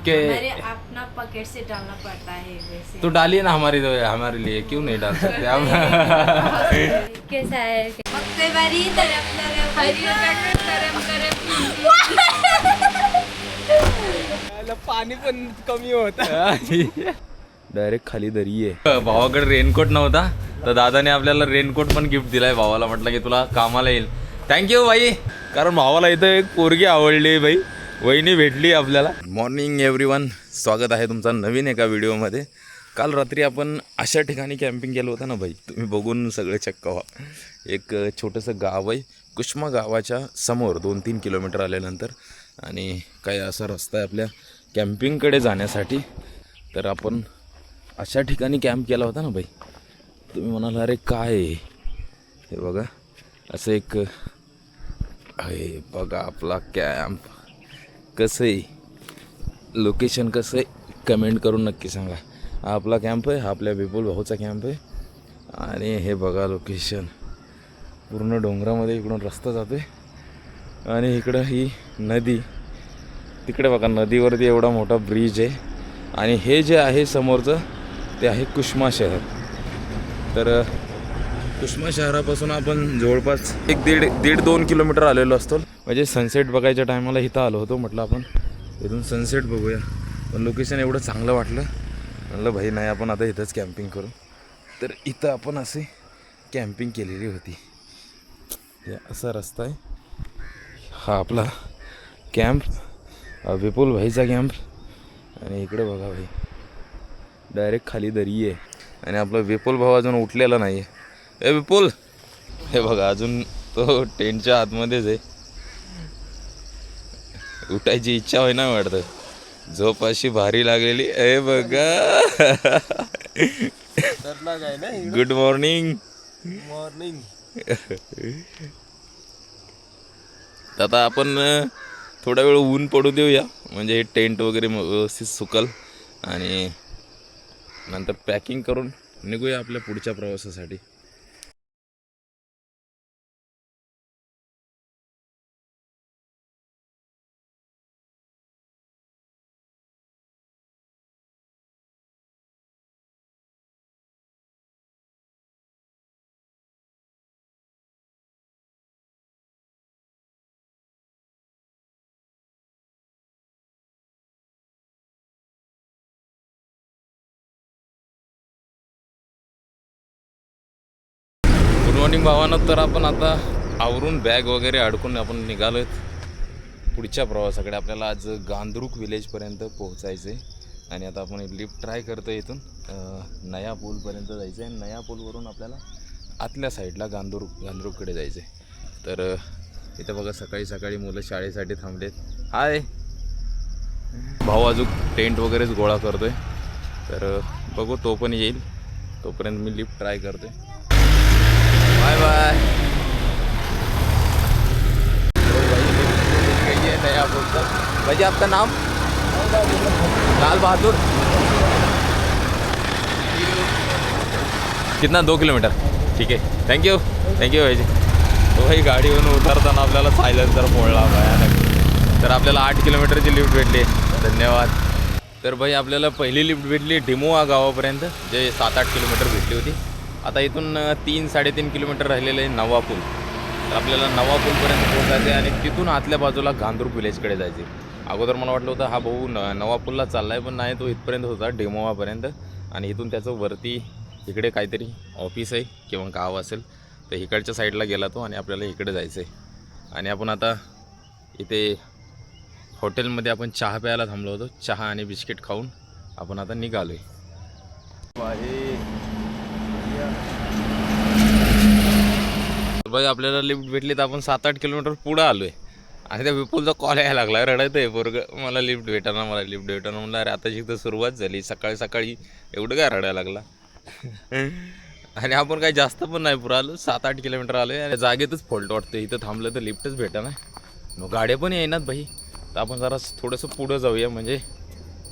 अपना pocket से डालना पड़ता है वैसे। तो डालिए ना हमारे लिए, क्यों नहीं डाल सकते आप? कैसा है? मक्तेवारी तरफ पाणी पण कमी होत. डायरेक्ट खाली दरी आहे. भावाकडे रेनकोट नव्हता तर दादाने आपल्याला रेनकोट पण गिफ्ट दिलाय भावाला. म्हटलं की तुला कामाला येईल. थँक्यू भाई. कारण भावाला इथं एक पोरगी आवडली भाई, वहिनी भेटली आपल्याला. मॉर्निंग एव्हरीवन, स्वागत आहे तुमचा नवीन एका व्हिडिओमध्ये. काल रात्री आपण अशा ठिकाणी कॅम्पिंग केलं होतं ना भाई, तुम्ही बघून सगळे चक्क व्हा. एक छोटंसं गाव आहे, कुष्मा गावाच्या समोर 2-3 किलोमीटर आल्यानंतर, आणि काही असा रस्ता आहे आपल्या कॅम्पिंगकडे जाण्यासाठी. तर आपण अशा ठिकाणी कॅम्प केला होता ना भाई. तुम्ही म्हणाल अरे काय हे बघा, असं एक आहे बघा आपला कॅम्प. कसं आहे, लोकेशन कसं आहे, कमेंट करून नक्की सांगा. हा आपला कॅम्प आहे, हा आपल्या विपुल भाऊचा कॅम्प आहे. आणि हे बघा लोकेशन, पूर्ण डोंगरामध्ये इकडून रस्ता जातो आहे. आणि इकडं ही नदी, तिकडे बघा नदीवरती एवढा मोठा ब्रिज आहे. आणि हे जे आहे समोरचं ते आहे कुष्मा शहर. तर कुष्मा शहरापासून आपण जवळपास 1-1.5-2 किलोमीटर आलेलो असतो. म्हणजे सनसेट बघायच्या टायमाला इथं आलो होतो. म्हटलं आपण इथून सनसेट बघूया, पण लोकेशन एवढं चांगलं वाटलं. म्हटलं भाई नाही, आपण आता इथंच कॅम्पिंग करू. तर इथं आपण असे कॅम्पिंग केलेली होती. हे असा रस्ता आहे, हा आपला कॅम्प, विपुल भाईचा कॅम्प. आणि इकडे बघा भाई, डायरेक्ट खाली दरी आहे. आणि आपला विपुल भाऊ अजून उठलेला नाही आहे. ए विपुल, हे बघा अजून तो टेंटच्या आतमध्येच आहे. उठायची इच्छा होई ना वाटतं, झोप अशी भारी लागलेली. ए बघा, गुड मॉर्निंग. मॉर्निंग. आता आपण थोडा वेळ ऊन पडू देऊया, म्हणजे हे टेंट वगैरे व्यवस्थित सुकल. आणि नंतर पॅकिंग करून निघूया आपल्या पुढच्या प्रवासासाठी. गुड मॉर्निंग भावानं. तर आपण आता आवरून बॅग वगैरे अडकून आपण निघालो आहेत पुढच्या प्रवासाकडे. आपल्याला आज गांधरुक विलेजपर्यंत पोहोचायचं आहे. आणि आता आपण लिफ्ट ट्राय करतो. इथून नया पूलपर्यंत जायचं आहे. नया पूलवरून आपल्याला आतल्या साईडला गांधरुककडे जायचं आहे. तर इथं बघा सकाळी सकाळी मुलं शाळेसाठी थांबलेत. हाय भाऊ, अजून टेंट वगैरेच गोळा करतो आहे. तर बघू तो पण येईल, तोपर्यंत मी लिफ्ट ट्राय करतो आहे. Bye bye. नया बोलता भाई, आपका नाम? लाल बहादुर. कितना? 2 किलोमीटर. ठीक आहे, थँक्यू भाई. तो भाई गाडीवरून उतरताना आपल्याला सायलेन्सर मोडला भयानक. तर आपल्याला 8 किलोमीटरची लिफ्ट भेटली, धन्यवाद. तर भाई आपल्याला पहिली लिफ्ट भेटली डिमोआ गावापर्यंत, जे 7-8 किलोमीटर भेटली होती. आता इथून 3-3.5 किलोमीटर राहिलेलं आहे नवा पूल. तर आपल्याला नवा पूलपर्यंत पोहोचायचं आहे. आणि तिथून आतल्या बाजूला गांधरुक विलेजकडे जायचे. अगोदर मला वाटलं होतं हा भाऊ नवा पूलला चालला आहे, पण नाही, तो इथपर्यंत होता डेमोवापर्यंत. आणि इथून त्याचं वरती इकडे काहीतरी ऑफिस आहे किंवा गाव असेल, तर इकडच्या साईडला गेला तो. आणि आपल्याला इकडे जायचं आहे. आणि आपण आता इथे हॉटेलमध्ये आपण चहा प्यायला थांबलो होतो. चहा आणि बिस्किट खाऊन आपण आता निघालो आहे. भाई आपल्याला लिफ्ट भेटली, तर आपण 7-8 किलोमीटर पुढं आलो आहे. आणि त्या विपुलचा कॉल यायला लागला, रडत आहे पोरगं, मला लिफ्ट भेटाना. म्हणलं अरे आताची तर सुरुवात झाली, सकाळी सकाळी एवढं काय रडायला लागला. आणि आपण काही जास्त पण नाही पुढं आलो, 7-8 किलोमीटर आलो आहे. आणि जागेतच फॉल्ट वाटतं, इथं थांबलं तर लिफ्टच भेटाना, मग गाड्या पण येईनात भाई. तर आपण जरा थोडंसं पुढं जाऊया, म्हणजे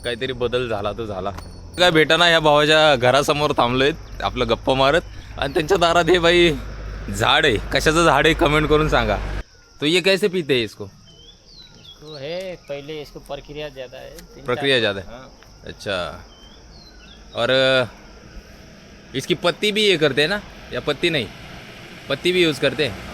काहीतरी बदल झाला तर झाला. काय भेटाना, ह्या भावाच्या घरासमोर थांबलो आहेत आपलं गप्पा मारत. आणि त्यांच्या दारात हे भाई झाड आहे. कशाचं झाड आहे कमेंट करून सांगा. तो ये कैसे पीते हैं इसको? है पहले इसको प्रक्रिया ज़्यादा है, 3-4 प्रक्रिया ज़्यादा है। अच्छा, और इसकी पत्ती भी ये करते हैं ना, या पत्ती नहीं, पत्ती भी यूज़ करते हैं?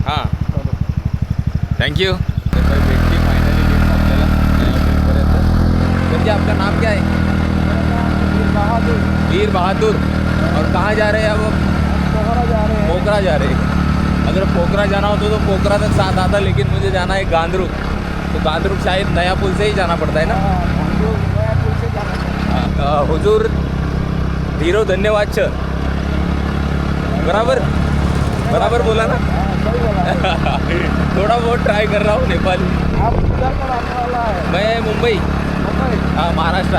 हां, थँक्यू। भेटली फायनली लिफ्ट आपल्याला नयापूरपर्यंत। सर जी, आपका नाम क्या है? वीर बहादुर। और कहाँ जा रहे हैं अब? पोखरा जा रहे हैं। अगर पोखरा जाना हो तो पोखरा तक साथ आता, लेकिन मुझे जाना है गांधरुक, तो गांधरुक शायद नया पुल से ही जाना पड़ता है ना? हुजूर धीरो धन्यवाद छ, बराबर बराबर बोला ना? थोड़ा बहुत ट्राई कर रहा हूँ नेपाली। आप किधर का रहने वाला है? मैं मुंबई, हाँ महाराष्ट्र।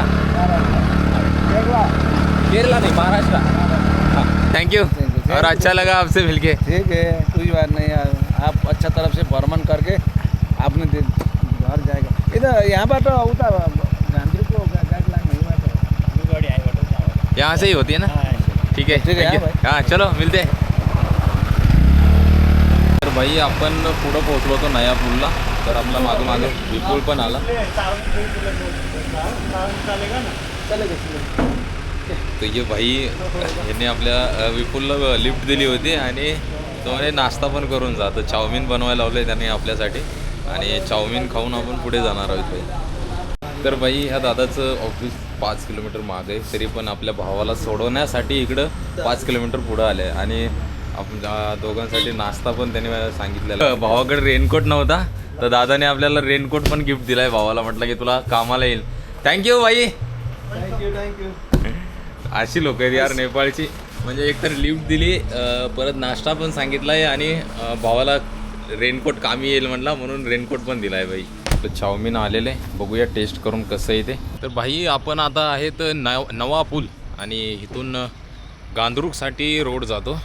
केरला नहीं, महाराष्ट्र। हाँ, थैंक यू। और अच्छा लगा आपसे मिलके। ठीक है, कोई बात नहीं यार, आप अच्छा तरफ से भ्रमण करके आपने घर जाएगा। इधर यहाँ पर तो होता गांधी को गाइडलाइन नहीं बात है। यहाँ से ही होती है ना? ठीक आहे, ठीक आहे, thank you. हा, हां, चलो मिलते। तर भाई आपण पुढं पोहोचलो होतो नया पूलला, तर आपला मागं मागं विपुल पण आला। तर ये भाई यांनी आपल्या विपुलला लिफ्ट दिली होती आणि तो म्हणे नाश्ता पण करून जा, तर चाऊमिन बनवायला लावलं आहे त्यांनी आपल्यासाठी आणि चाऊमिन खाऊन आपण पुढे जाणार आहोत भाई। तर भाई ह्या दादाचं ऑफिस 5 किलोमीटर मागे आहे, तरी पण आपल्या भावाला सोडवण्यासाठी इकडं 5 किलोमीटर पुढं आलं आहे आणि आपण दोघांसाठी नाश्ता पण त्यांनी सांगितलेला। भावाकडे रेनकोट नव्हता, तर दादाने आपल्याला रेनकोट पण गिफ्ट दिला आहे भावाला, म्हटलं की तुला कामाला येईल। थँक्यू भाई। थँक्यू। अशी लोक आहेत यार नेपाळची, म्हणजे एकतर लिफ्ट दिली, परत नाश्ता पण सांगितला आहे आणि भावाला रेनकोट कामी येईल म्हटला म्हणून रेनकोट पण दिला आहे भाई। तर चाऊमिन आलेले, बघूया टेस्ट करून कसं आहे ते। तर भाई आपण आता आहेत नवा पूल आणि इथून गांधरुकसाठी रोड जातो।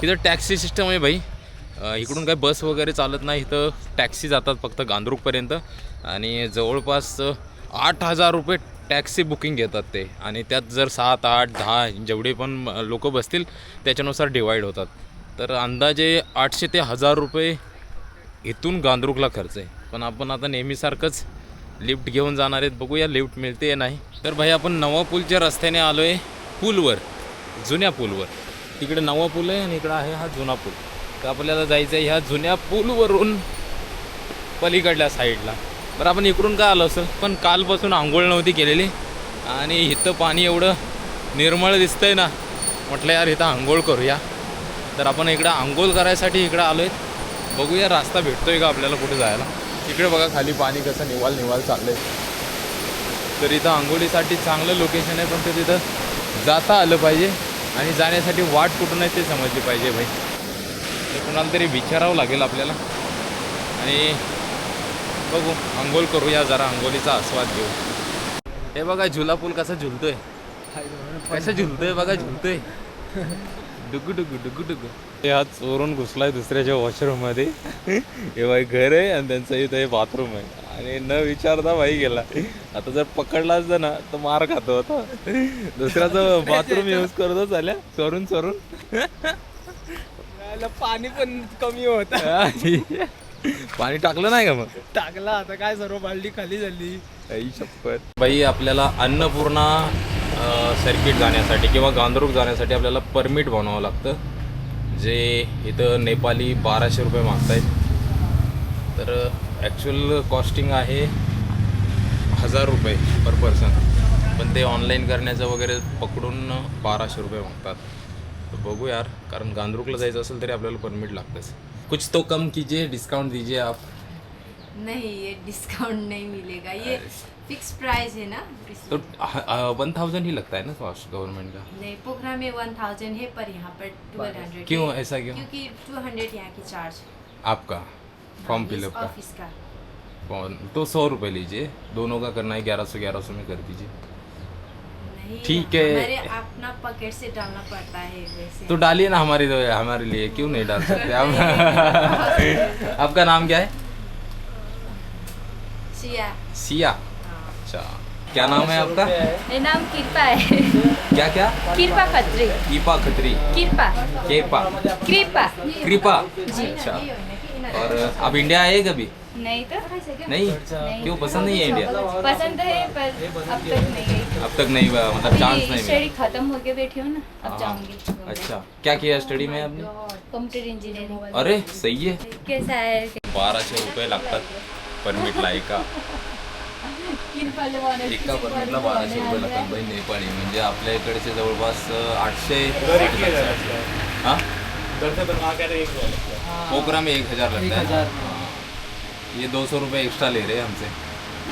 तिथं टॅक्सी सिस्टम आहे भाई, इकडून काही बस वगैरे चालत नाही, इथं टॅक्सी जातात फक्त गांधरुकपर्यंत आणि जवळपास 8,000 रुपये टॅक्सी बुकिंग घेतात ते, आणि त्यात जर 7, 8, 10 जेवढे पण लोक बसतील त्याच्यानुसार डिवाईड होतात। तर अंदाजे 800 ते 1,000 रुपये इथून गांधरुकला खर्च आहे। पण आपण आता नेहमीसारखंच लिफ्ट घेऊन जाणार आहेत, बघूया लिफ्ट मिळते या नाही। तर भाई आपण नवा पूलच्या रस्त्याने आलो आहे पूलवर, जुन्या पूलवर। तिकडे नवा पूल आहे आणि इकडं आहे हा जुना पूल। तर आपल्याला जायचं आहे ह्या जुन्या पूलवरून पलीकडल्या साईडला। बरं, आपण इकडून का आलो असेल, पण कालपासून आंघोळ नव्हती केलेली आणि इथं पाणी एवढं निर्मळ दिसतंय ना, म्हटलं यार इथं आंघोळ करूया। तर आपण इकडं आंघोळ करायसाठी इकडं आलो आहे, बघूया रास्ता भेटतोय का आपल्याला कुठे जायला। इकडे बघा खाली पाणी कसं निवाल चाललं आहे। तर इथं आंघोळीसाठी चांगलं लोकेशन आहे, पण ते तिथं जाता आलं पाहिजे आणि जाण्यासाठी वाट कुठून आहे ते समजली पाहिजे भाई। तर कुणाला तरी विचारावं लागेल आपल्याला आणि बघू, आंघोळ करूया जरा, आंघोळीचा आस्वाद घेऊ। हे बघा झुला पूल कसा झुलतोय, कसं झुलतोय बघा, झुलतोय डुगू डुगू डुगू डुगू। हे हात चोरून घुसलाय दुसऱ्याच्या वॉशरूममध्ये। हे भाई घर आहे आणि त्यांचं इथं हे बाथरूम आहे आणि न विचारता भाई गेला। आता जर पकडला असतं ना तर मार खातो होता, दुसऱ्याचं बाथरूम यूज करतो चाल्या चोरून चोरून। पाणी पण कमी होतं। पाणी टाकलं नाही का मग? टाकला, आता काय सर्व बालडी खाली झाली। आई शपथ भाई, आपल्याला अन्नपूर्णा सर्किट जाण्यासाठी किंवा गांधरुक जाण्यासाठी आपल्याला परमिट बनवावं लागतं, जे इथं नेपाली 1200 रुपये मागतायत। तर ॲक्च्युअल कॉस्टिंग आहे 1,000 रुपये पर पर्सन, पण ते ऑनलाईन करण्याचं वगैरे पकडून 1200 रुपये मागतात। तर बघू यार, कारण गांधरुकला जायचं असेल तरी आपल्याला परमिट लागतंच। कुछ तो कम कीजिए, डिस्काउंट दीजिए आप। नहीं, ये डिस्काउंट नहीं मिलेगा, ये फिक्स प्राइस है ना। तो 1000 ही लगता है ना कॉस्ट गवर्नमेंट का? नहीं, पोखरा में 1000 है, पर यहाँ पर 1200। क्यों ऐसा क्यों? क्योंकि 200 यहाँ की चार्ज आपका फॉर्म फिलअप का? ऑफिस का। तो 100 रुपये लीजिए, दोनों का करना है 1100 में कर दीजिए। नहीं, ठीक है। हमारे अपना पॉकेट से डालना पड़ता है वैसे। तो डालिए ना हमारे लिए, क्यों नहीं डाल सकते आप? आपका नाम क्या है? सिया। सिया। अच्छा, क्या नाम है आपका? मेरा नाम कृपा है। क्या क्या? कृपा खत्री। कीपा खत्री। कृपा केपा। कृपा कृपा। अच्छा, और आप इंडिया आए कभी? नहीं तो नहीं, क्यों पसंद नहीं है इंडिया? पसंद है पर अब तक नहीं गई। अब तक नहीं हुआ, मतलब चांस अभी नहीं स्टडी मिला। खत्म होके बैठी हूँ ना, अब हाँ। जाऊंगी। अच्छा, क्या किया स्टडी में आपने? Computer engineering. अरे सही है। कैसा है? 1200 रुपये लागतात परमिटला एका परमिटला 1200 रुपये लागतात बाई नेपाळी, म्हणजे आपल्या इकडचे जवळपास 800 हाँ पोखरा में 1000 लगता है। हाँ। ये 200 रुपये एक्स्ट्रा ले रहे हैं हमसे,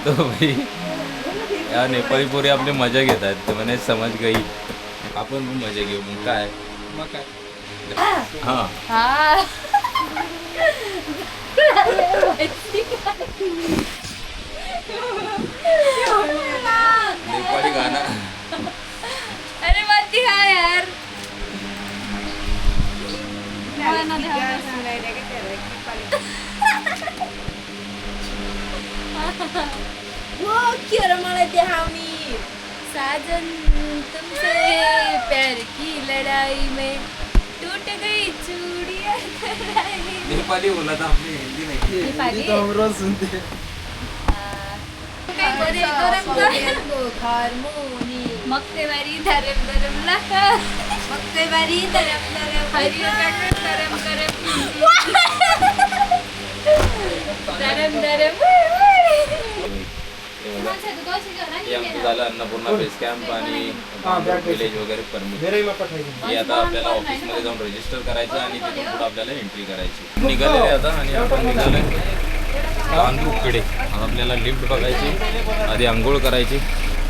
तो भाई यार नेपाळी पोरी आपले मजा घेत आहेत, तर म्हणे समज गई आपण पण मजा घेऊ, मग काय. हां हाँ। नेपाळी गाणं. अरे मत दिखा यार। वो क्यों मला देहावनी साजन तुमसे प्यार की लड़ाई में टूट गई चूड़ियां कलाई। नेपाली बोला था आपने, हिंदी नहीं. नेपाली? तो हम रोज सुनते हैं. काही बरे हार्मोनी मक्तेवारी धरम धरमला मक्तेवारी धरम धरम हरियो धरम धरम धरम हे आमचं झालं अन्नपूर्णा बेस कॅम्प आणि विलेज वगैरे परमिट. हे आता आपल्याला ऑफिसमध्ये जाऊन रजिस्टर करायचं आणि तिथून पुढे आपल्याला एंट्री करायची. निघालेले आता आणि आपण निघालोय गांधूकडे. आता आपल्याला लिफ्ट बघायची, आधी आंघोळ करायची.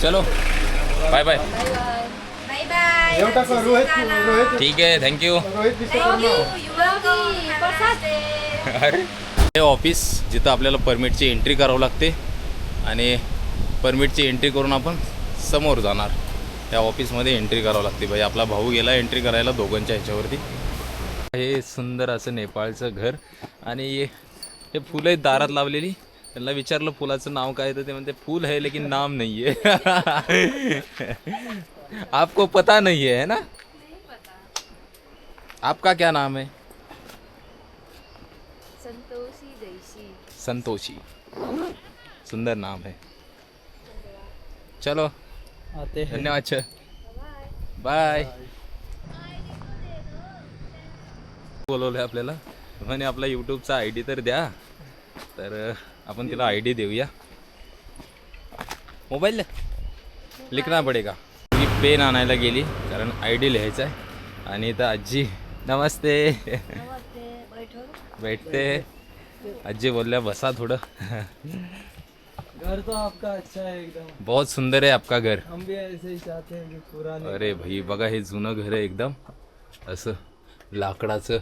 चलो बाय बाय. Bye bye. एवढा का रोहित ठीक आहे, थँक्यू. अरे हे ऑफिस जिथं आपल्याला परमिटची एंट्री करावं लागते आणि परमिटची एंट्री करून आपण समोर जाणार. त्या ऑफिसमध्ये एंट्री करावं लागते. भाई आपला भाऊ गेला एंट्री करायला दोघांच्या ह्याच्यावरती. हे सुंदर असं नेपाळचं घर आणि हे फुलं आहेत दारात लावलेली. त्यांना विचारलं फुलाचं नाव काय, तर ते म्हणते फूल है लेकिन नाम नहीं है. आपको पता नहीं है ना? आपका क्या नाम है? संतोषी जैसी। संतोषी. सुंदर नाम है. चलो आते हैं. धन्यवाद सर. बाय. बोलवलं आहे आपल्याला, म्हणे आपला यूट्यूबचा ID तर द्या. तर आपण तिला ID देऊया. मोबाईल लिखना पडेगा. मी पेन आणायला गेली कारण ID लिहायचा आहे. आणि इथं आजी नमस्ते बैठते. आजी बोलल्या बसा थोडं. घर तो आपका अच्छा है एकदम. बहुत सुंदर है आपका घर. हम भी ऐसे ही चाहते हैं कि पुराने. अरे भाई बघा हे जुनं घर आहे एकदम असं लाकडाचं.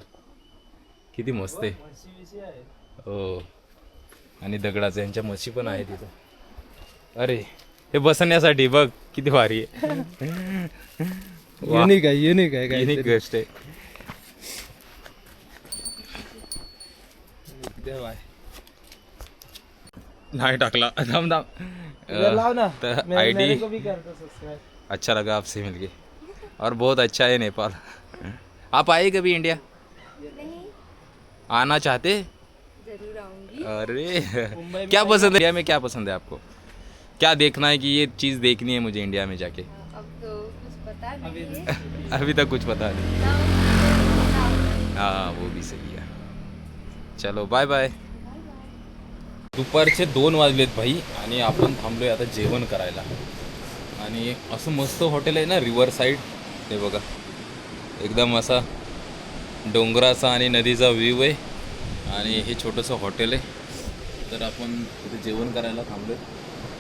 किती मस्त आहे. म्हशी आहे. हो, आणि दगडाचं. यांच्या म्हशी पण आहे तिथं. अरे हे बसण्यासाठी बघ किती भारी आहे. युनिक आहे, युनिक आहे युनिक काहीतरी. गोष्ट आहे. देव आहे. नाही टाकला. थांब इधर लाओ ना. तर मेरे ID को भी कर दो सब्सक्राइब. अच्छा लगा आपसे मिलके और बहुत अच्छा है नेपाल. आप आए कभी इंडिया? आना चाहते? जरूर आऊंगी. अरे क्या पसंद है इंडिया में? क्या पसंद है आपको? क्या देखना है कि ये चीज़ देखनी है मुझे इंडिया में जाके? अब तो कुछ पता नहीं है. अभी तक कुछ पता नहीं. हाँ वो भी सही है. चलो बाय बाय. दुपारचे 2 वाजलेत भाई आणि आपण थांबलोय आता जेवण करायला. आणि असं मस्त हॉटेल आहे ना रिव्हर साईड. ते बघा एकदम असा डोंगराचा आणि नदीचा व्ह्यू आहे. आणि हे छोटंसं हॉटेल आहे. तर आपण तिथे जेवण करायला थांबलोय.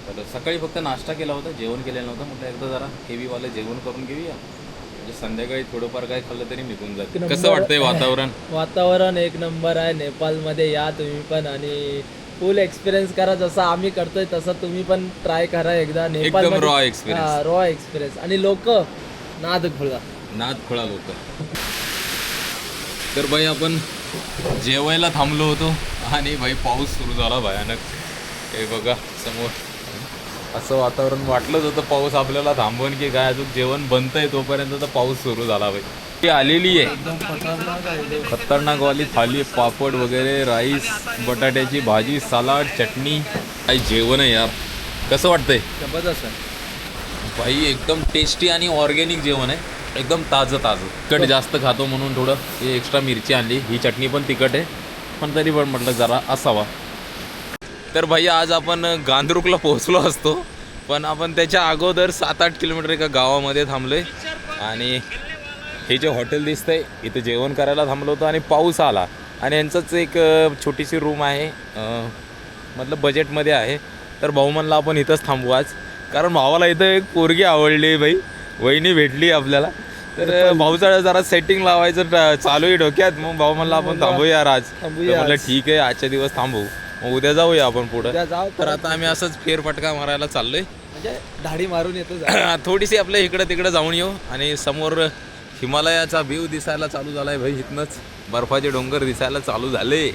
तर सकाळी फक्त नाश्ता केला होता, जेवण केलेलं नव्हतं. म्हटलं एकदा जरा हेवीवालं जेवण करून घेऊया, म्हणजे संध्याकाळी थोडंफार काय खाल्लं तरी निघून जाते. कसं वाटतंय वातावरण? वातावरण एक नंबर आहे. नेपाळमध्ये या तुम्ही पण आणि फुल एक्सपिरियन्स करा. जसं आम्ही करतोय तसं तुम्ही पण ट्राय करा एकदा. एकदम raw experience. Raw experience. आणि लोक नाद खुळा खोळा लोक. तर भाई आपण जेवायला थांबलो होतो आणि भाई पाऊस सुरू झाला भयानक. हे बघा समोर असं वातावरण वाटलंच होतं पाऊस आपल्याला थांबवून की काय. अजून जेवण बनतंय तोपर्यंत तर पाऊस सुरू झाला भाई. ती आलेली आहे खतरनाकवाली थाली, पापड वगैरे, राईस, बटाट्याची भाजी, सलाड, चटणी. काही जेवण आहे यार. कसं वाटतंय? जबरदस्त आहे भाई एकदम टेस्टी आणि ऑर्गॅनिक जेवण आहे. एकदम ताजं तिखट जास्त खातो म्हणून थोडं हे एक्स्ट्रा मिरची आणली. ही चटणी पण तिखट आहे पण तरी पण म्हटलं जरा असावा. तर भाई आज आपण गांधरुकला पोहोचलो असतो पण आपण त्याच्या अगोदर 7-8 किलोमीटर एका गावामध्ये थांबलो आहे. आणि हे जे हॉटेल दिसतंय इथं जेवण करायला थांबलो होतो आणि पाऊस आला. आणि यांचंच एक छोटीशी रूम आहे, मतलब बजेटमध्ये आहे. तर भाऊ म्हणला आपण इथंच थांबू आज, कारण भावाला इथं एक पोरगी आवडली भाई. वहिनी भेटली आपल्याला. तर भाऊचा जरा सेटिंग लावायचं चालू आहे डोक्यात. मग भाऊ म्हणला आपण थांबूया आज. म्हणलं ठीक आहे आजच्या दिवस थांबू, मग उद्या जाऊया आपण पुढं. तर आता आम्ही असंच फेरफटका मारायला चाललोय. म्हणजे दाढी मारून येतो. थोडीशी आपल्या इकडं तिकडं जाऊन येऊ. आणि समोर हिमालयाचा व्ह्यू दिसायला चालू झालाय भाई. इथनंच बर्फाचे डोंगर दिसायला चालू झाले.